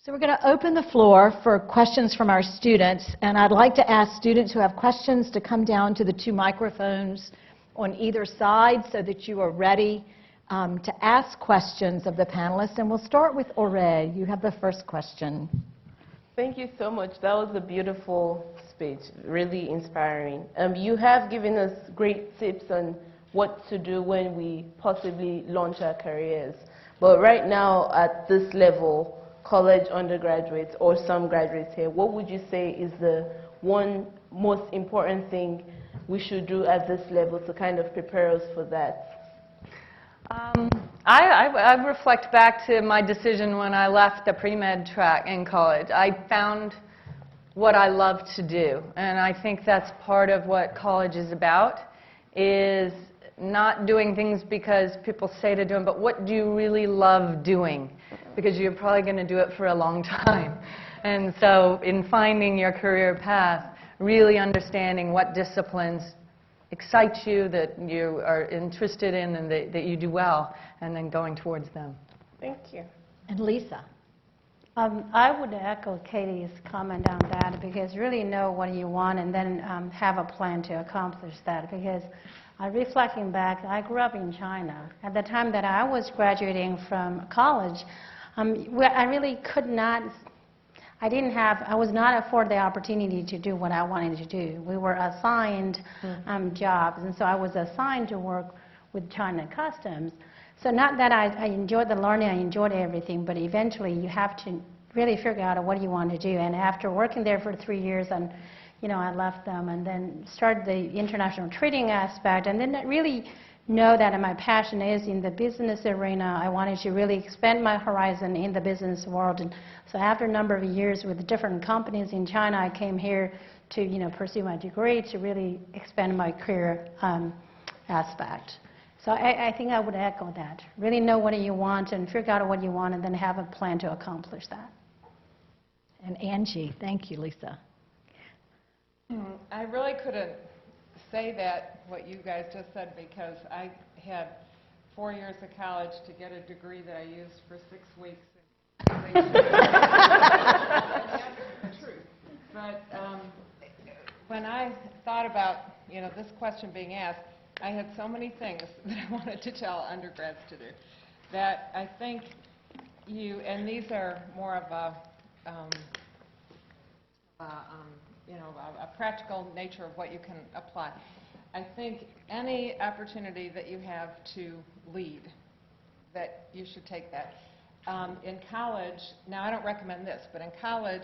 So we're going to open the floor for questions from our students, and I'd like to ask students who have questions to come down to the two microphones on either side so that you are ready to ask questions of the panelists. And we'll start with Ore. You have the first question. Thank you so much. That was a beautiful speech, really inspiring. You have given us great tips on what to do when we possibly launch our careers. But right now, at this level, college undergraduates or some graduates here, what would you say is the one most important thing we should do at this level to kind of prepare us for that? I reflect back to my decision when I left the pre-med track in college. I found what I love to do, and I think that's part of what college is about, is not doing things because people say to do them, but what do you really love doing? Because you're probably going to do it for a long time. And so in finding your career path, really understanding what disciplines excite you, that you are interested in, and that you do well, and then going towards them. Thank you. And Lisa. I would echo Katie's comment on that, because really know what you want and then have a plan to accomplish that. Because reflecting back, I grew up in China. At the time that I was graduating from college, I really could not, I was not afforded the opportunity to do what I wanted to do. We were assigned jobs, and so I was assigned to work with China Customs. So not that I enjoyed the learning, I enjoyed everything, but eventually you have to really figure out what you want to do. And after working there for 3 years, and I left them and then started the international trading aspect, and then really know that my passion is in the business arena. I wanted to really expand my horizon in the business world. And so after a number of years with different companies in China, I came here to pursue my degree to really expand my career aspect. So I think I would echo that. Really know what you want and figure out what you want, and then have a plan to accomplish that. And Angie. Thank you, Lisa. I really couldn't say that, what you guys just said, because I had 4 years of college to get a degree that I used for 6 weeks. That's the truth. But when I thought about this question being asked, I had so many things that I wanted to tell undergrads to do that I think and these are more of a practical nature of what you can apply. I think any opportunity that you have to lead, that you should take that. In college, now I don't recommend this, but in college,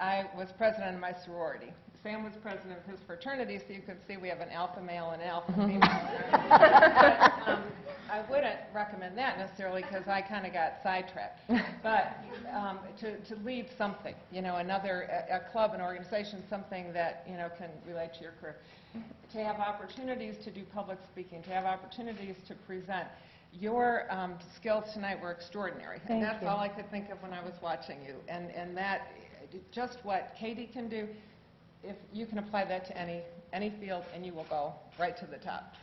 I was president of my sorority. Sam was president of his fraternity, so you could see we have an alpha male and an alpha female. But, I wouldn't recommend that necessarily, because I kind of got sidetracked. But to lead something, a club, an organization, something that can relate to your career, to have opportunities to do public speaking, to have opportunities to present. Your skills tonight were extraordinary. Thank and that's you. all I could think of when I was watching you. And that, just what Katie can do, if you can apply that to any field, and you will go right to the top.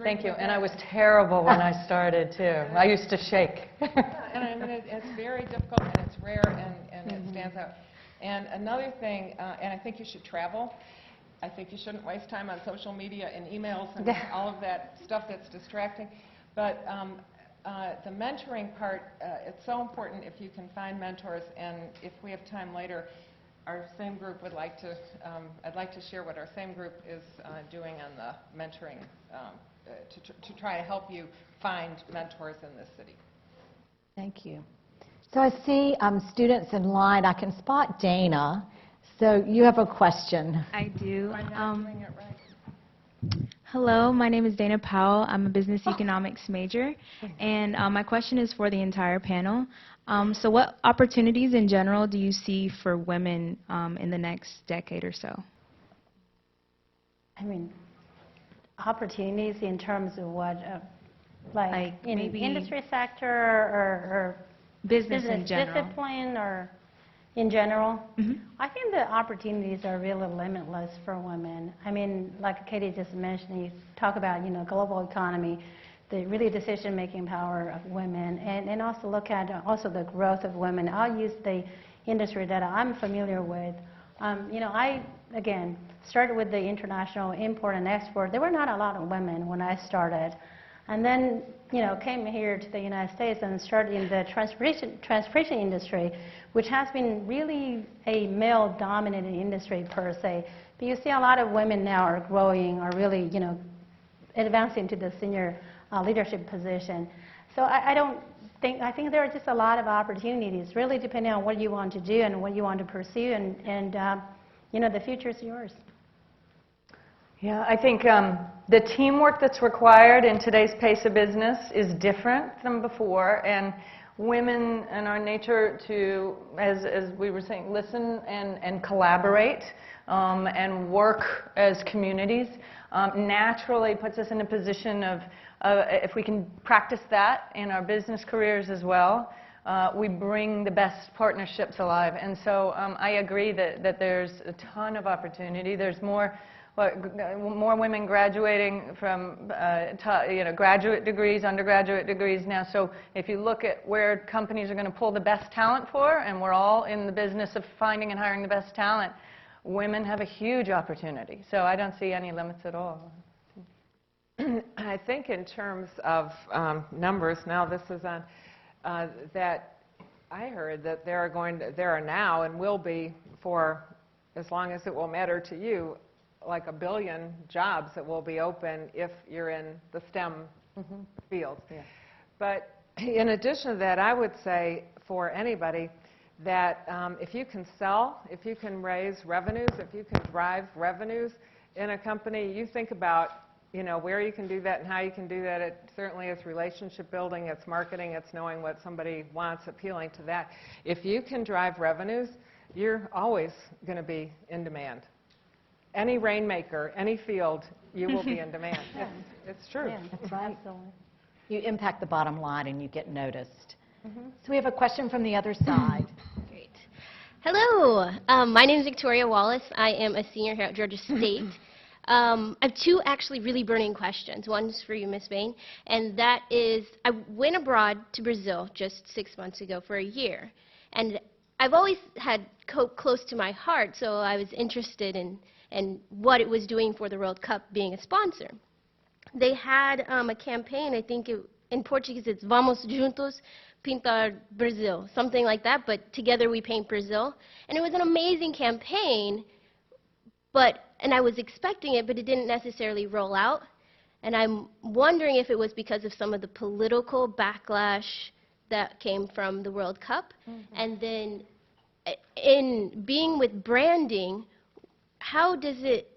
Thank you. And I was terrible when I started, too. I used to shake. Yeah, and I mean, it's very difficult, and it's rare, and it stands out. And another thing, and I think you should travel. I think you shouldn't waste time on social media and emails and all of that stuff that's distracting. But the mentoring part, it's so important if you can find mentors. And if we have time later, our same group would like to, I'd like to share what our same group is doing on the mentoring to try to help you find mentors in this city. Thank you. So I see students in line. I can spot Dana. So you have a question. I do. Am I not doing it right? Hello, my name is Dana Powell. I'm a business economics major, and my question is for the entire panel. So what opportunities in general do you see for women in the next decade or so? I mean, opportunities in terms of what, like in maybe industry sector or business in general. discipline, or in general? Mm-hmm. I think the opportunities are really limitless for women. I mean, like Katie just mentioned, you talk about, global economy. the really decision-making power of women, and also look at also the growth of women. I'll use the industry that I'm familiar with. I, again, started with the international import and export. There were not a lot of women when I started. And then, came here to the United States and started in the transportation industry, which has been really a male-dominated industry per se. But you see a lot of women now are growing, are really, advancing to the senior leadership position. So I think there are just a lot of opportunities, really depending on what you want to do and what you want to pursue, and the future is yours. Yeah, I think the teamwork that's required in today's pace of business is different than before, and women and our nature to, as we were saying, listen and collaborate and work as communities naturally puts us in a position of, if we can practice that in our business careers as well, we bring the best partnerships alive. And so I agree that there's a ton of opportunity. There's more women graduating from graduate degrees, undergraduate degrees now. So if you look at where companies are going to pull the best talent for, and we're all in the business of finding and hiring the best talent, women have a huge opportunity. So I don't see any limits at all. I think in terms of numbers, now this is on, that I heard that there are now and will be, for as long as it will matter to you, like 1 billion jobs that will be open if you're in the STEM field. Yeah. But in addition to that, I would say for anybody that if you can sell, if you can raise revenues, if you can drive revenues in a company, you think about where you can do that and how you can do that. It certainly is relationship building, it's marketing, it's knowing what somebody wants, appealing to that. If you can drive revenues, you're always going to be in demand. Any rainmaker, any field, you will be in demand. It's true. Yeah, That's right. Absolutely. You impact the bottom line and you get noticed. So we have a question from the other side. Great. Hello. My name is Victoria Wallace. I am a senior here at Georgia State. I have two actually really burning questions. One's for you, Ms. Bain, and that is, I went abroad to Brazil just 6 months ago for a year, and I've always had Coke close to my heart, so I was interested in what it was doing for the World Cup being a sponsor. They had a campaign, I think in Portuguese it's Vamos Juntos Pintar Brazil, something like that, but Together We Paint Brazil. And it was an amazing campaign, and I was expecting it, but it didn't necessarily roll out. And I'm wondering if it was because of some of the political backlash that came from the World Cup. And then in being with branding, how does it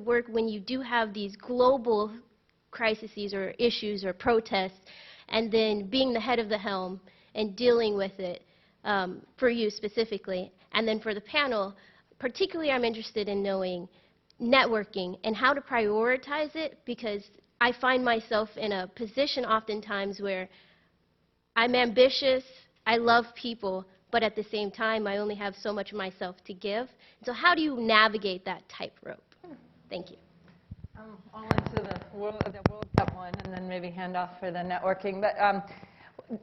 work when you do have these global crises or issues or protests, and then being the head of the helm and dealing with it for you specifically? And then for the panel, particularly I'm interested in knowing networking and how to prioritize it, because I find myself in a position oftentimes where I'm ambitious, I love people, but at the same time I only have so much of myself to give. So how do you navigate that tightrope? Thank you. I'll answer the World Cup one and then maybe hand off for the networking. But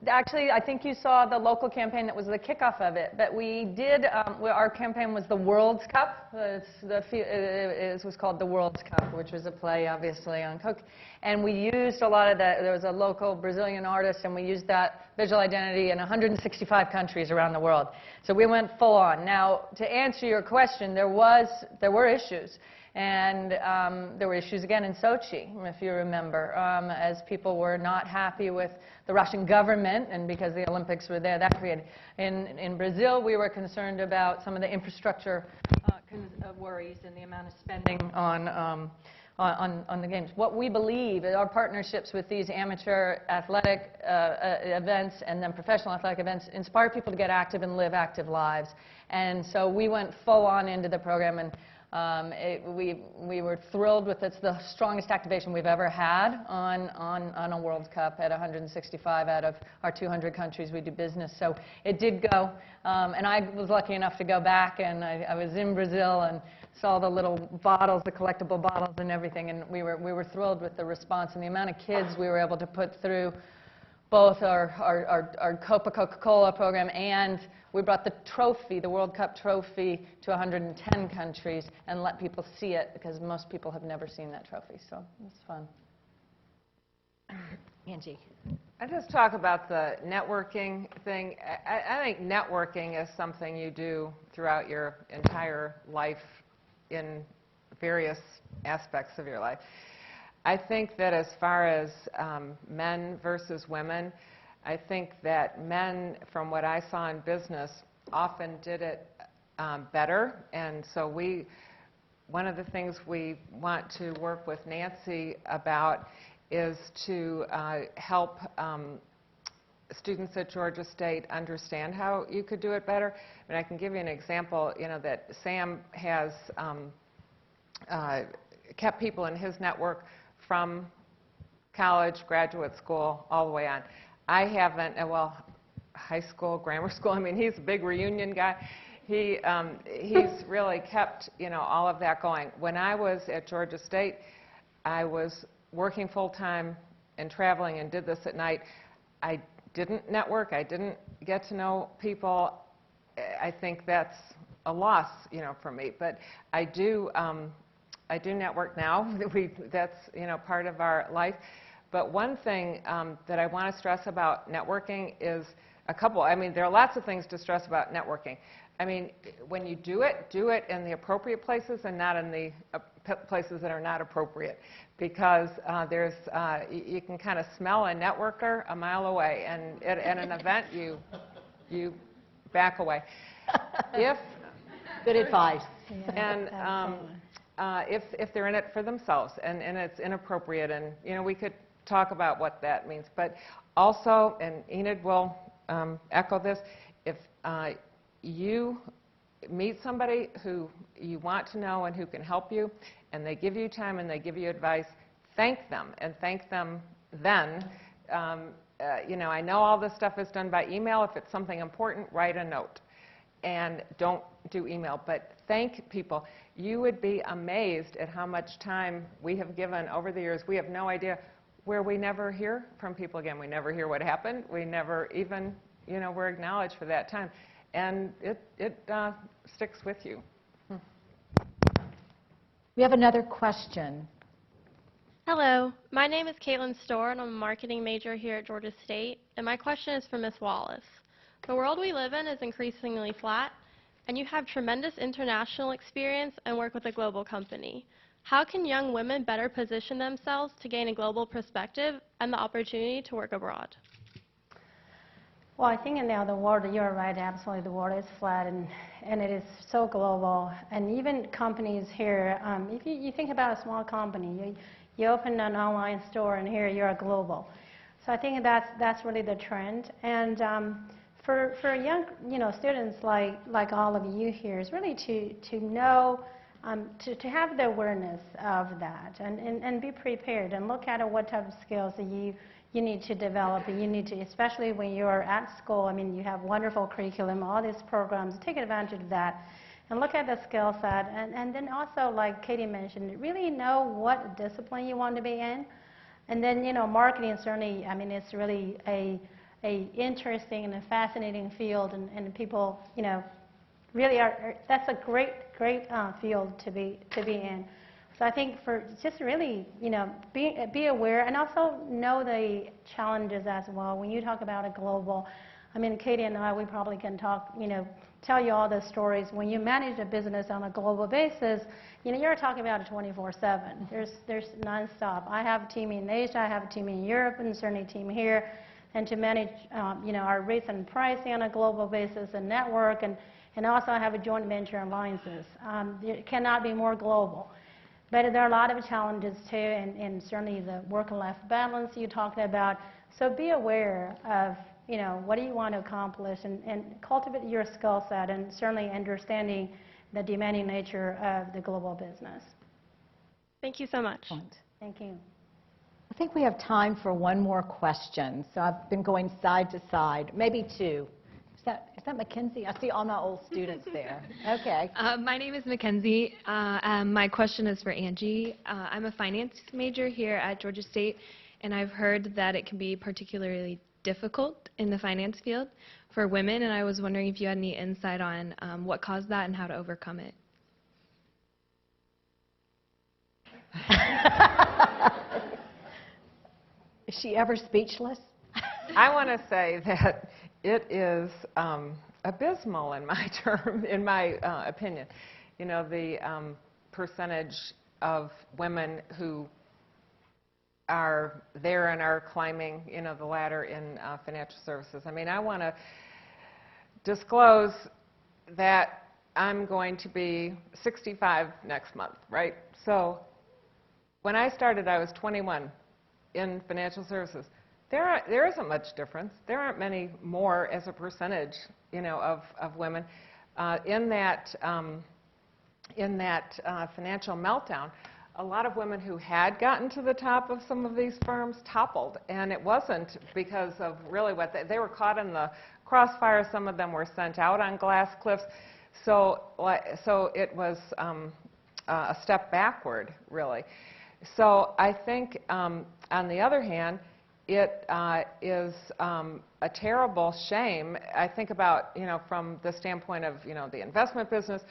actually, I think you saw the local campaign that was the kickoff of it. But we did, our campaign was the World's Cup. It was called the World's Cup, which was a play, obviously, on Coke. And we used a lot of that. There was a local Brazilian artist, and we used that visual identity in 165 countries around the world. So we went full on. Now, to answer your question, there were issues. And there were issues again in Sochi, if you remember, as people were not happy with the Russian government, and because the Olympics were there, that created. In Brazil, we were concerned about some of the infrastructure worries and the amount of spending on the games. What we believe is our partnerships with these amateur athletic events and then professional athletic events inspire people to get active and live active lives. And so we went full on into the program, and We were thrilled with it. It's the strongest activation we've ever had on a World Cup at 165 out of our 200 countries we do business. So it did go, and I was lucky enough to go back, and I was in Brazil and saw the little bottles, the collectible bottles and everything, and we were thrilled with the response and the amount of kids we were able to put through both our Coca-Cola program, and we brought the trophy, the World Cup trophy, to 110 countries and let people see it, because most people have never seen that trophy. So it was fun. Angie. I just talk about the networking thing. I think networking is something you do throughout your entire life in various aspects of your life. I think that as far as men versus women, I think that men, from what I saw in business, often did it better. And so one of the things we want to work with Nancy about is to help students at Georgia State understand how you could do it better. And I can give you an example, that Sam has kept people in his network from college, graduate school, all the way on. I haven't, well, high school, grammar school. I mean, he's a big reunion guy. He's really kept, all of that going. When I was at Georgia State, I was working full-time and traveling and did this at night. I didn't network. I didn't get to know people. I think that's a loss, for me. But I do network now. That's, part of our life. But one thing that I want to stress about networking is a couple. I mean, there are lots of things to stress about networking. I mean, when you do it in the appropriate places and not in the places that are not appropriate, because you can kind of smell a networker a mile away, and at an event you back away. Good advice. And if they're in it for themselves and it's inappropriate, and we could talk about what that means. But also, and Enid will echo this, if you meet somebody who you want to know and who can help you, and they give you time and they give you advice, thank them, and thank them then. I know all this stuff is done by email. If it's something important, write a note. And don't do email, but thank people. You would be amazed at how much time we have given over the years. We have no idea where we never hear from people again. We never hear what happened. We never even, we're acknowledged for that time. And it sticks with you. We have another question. Hello, my name is Caitlin Storr, and I'm a marketing major here at Georgia State. And my question is for Ms. Wallace. The world we live in is increasingly flat, and you have tremendous international experience and work with a global company. How can young women better position themselves to gain a global perspective and the opportunity to work abroad? Well, I think now the world, you're right, absolutely, the world is flat, and it is so global. And even companies here, if you think about a small company, you open an online store, and here you're global. So I think that's really the trend. And for young students like all of you here is really to know, to have the awareness of that and be prepared and look at what type of skills that you need to develop, and you need to, especially when you're at school. I mean, you have wonderful curriculum, all these programs, take advantage of that and look at the skill set, and then also, like Katie mentioned, really know what discipline you want to be in. And then, marketing certainly, I mean, it's really a interesting and a fascinating field, and people, really that's a great field to be in. So I think for just really, be aware and also know the challenges as well. When you talk about a global, I mean, Katie and I, we probably can talk, tell you all the stories. When you manage a business on a global basis, you're talking about it 24/7. There's nonstop. I have a team in Asia, I have a team in Europe, and certainly a team here. And to manage, our rates and pricing on a global basis and network, and also have a joint venture alliances. It cannot be more global. But there are a lot of challenges too, and certainly the work-life balance you talked about. So be aware of, what do you want to accomplish, and cultivate your skill set, and certainly understanding the demanding nature of the global business. Thank you so much. Excellent. Thank you. I think we have time for one more question. So I've been going side to side, maybe two. Is that Mackenzie? I see all my old students there. Okay. My name is Mackenzie. My question is for Angie. I'm a finance major here at Georgia State, and I've heard that it can be particularly difficult in the finance field for women, and I was wondering if you had any insight on what caused that and how to overcome it. Is she ever speechless? I want to say that it is abysmal in my opinion. You know, the percentage of women who are there and are climbing, you know, the ladder in financial services. I mean, I want to disclose that I'm going to be 65 next month, right? So when I started, I was 21 in financial services. There isn't much difference. There aren't many more as a percentage, you know, of women in that financial meltdown. A lot of women who had gotten to the top of some of these firms toppled, and it wasn't because of really what they were caught in the crossfire. Some of them were sent out on glass cliffs. So it was a step backward, really. So I think, on the other hand, it is a terrible shame. I think about, you know, from the standpoint of, you know, the investment business.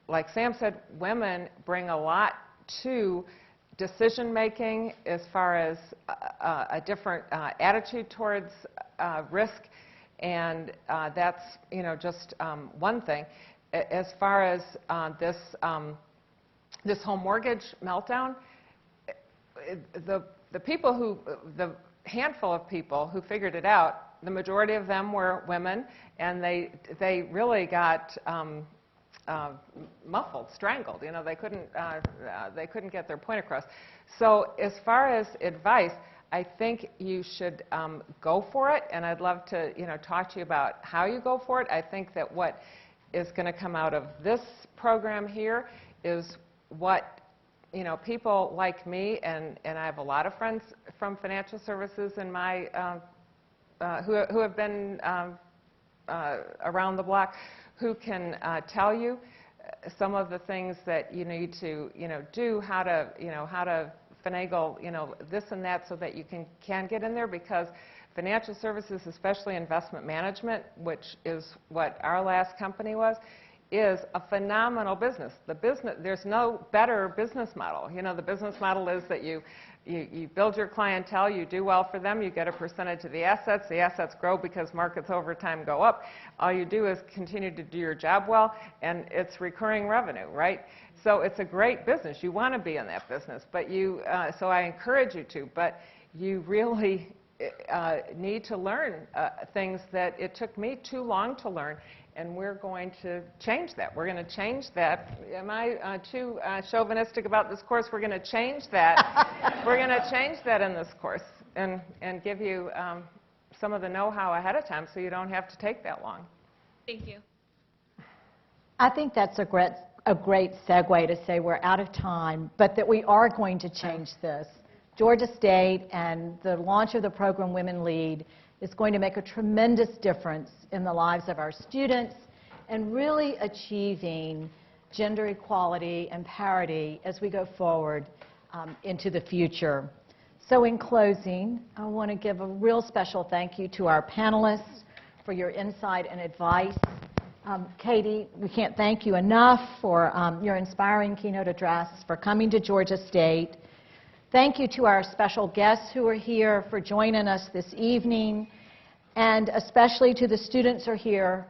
Like Sam said, women bring a lot to decision making as far as a different attitude towards risk, and that's, you know, just one thing. As far as this whole mortgage meltdown, the people who, the handful of people who figured it out, the majority of them were women, and they really got muffled, strangled. You know, they couldn't get their point across. So as far as advice, I think you should go for it, and I'd love to, you know, talk to you about how you go for it. I think that what is going to come out of this program here is what, you know, people like me, and I have a lot of friends from financial services in my who have been around the block, who can tell you some of the things that you need to, you know, do, how to finagle, you know, this and that, so that you can get in there, because financial services, especially investment management, which is what our last company was, is a phenomenal business. There's no better business model. You know, the business model is that you build your clientele, you do well for them, you get a percentage of the assets grow because markets over time go up. All you do is continue to do your job well, and it's recurring revenue, right? So it's a great business. You want to be in that business, but so I encourage you to, but you really need to learn things that it took me too long to learn. And we're going to change that. We're going to change that. Am I too chauvinistic about this course? We're going to change that. We're going to change that in this course and give you some of the know-how ahead of time, so you don't have to take that long. Thank you. I think that's a great segue to say we're out of time, but that we are going to change this. Georgia State and the launch of the program Women Lead is going to make a tremendous difference in the lives of our students and really achieving gender equality and parity as we go forward into the future. So in closing, I want to give a real special thank you to our panelists for your insight and advice. Katie, we can't thank you enough for your inspiring keynote address, for coming to Georgia State. Thank you to our special guests who are here for joining us this evening, and especially to the students who are here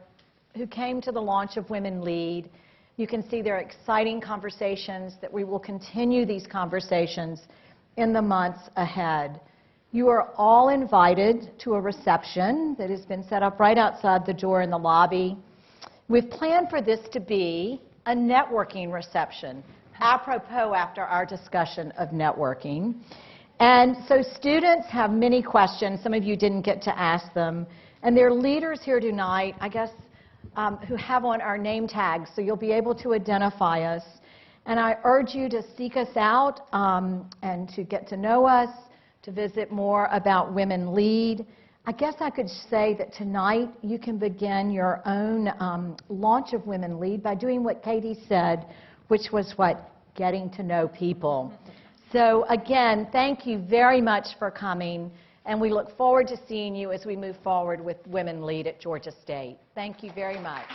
who came to the launch of Women Lead. You can see there are exciting conversations, that we will continue these conversations in the months ahead. You are all invited to a reception that has been set up right outside the door in the lobby. We've planned for this to be a networking reception, apropos after our discussion of networking. And so students have many questions. Some of you didn't get to ask them. And their leaders here tonight, I guess who have on our name tags, so you'll be able to identify us. And I urge you to seek us out and to get to know us, to visit more about Women Lead. I guess I could say that tonight you can begin your own launch of Women Lead by doing what Katie said, which was what? Getting to know people. So again, thank you very much for coming, and we look forward to seeing you as we move forward with Women Lead at Georgia State. Thank you very much.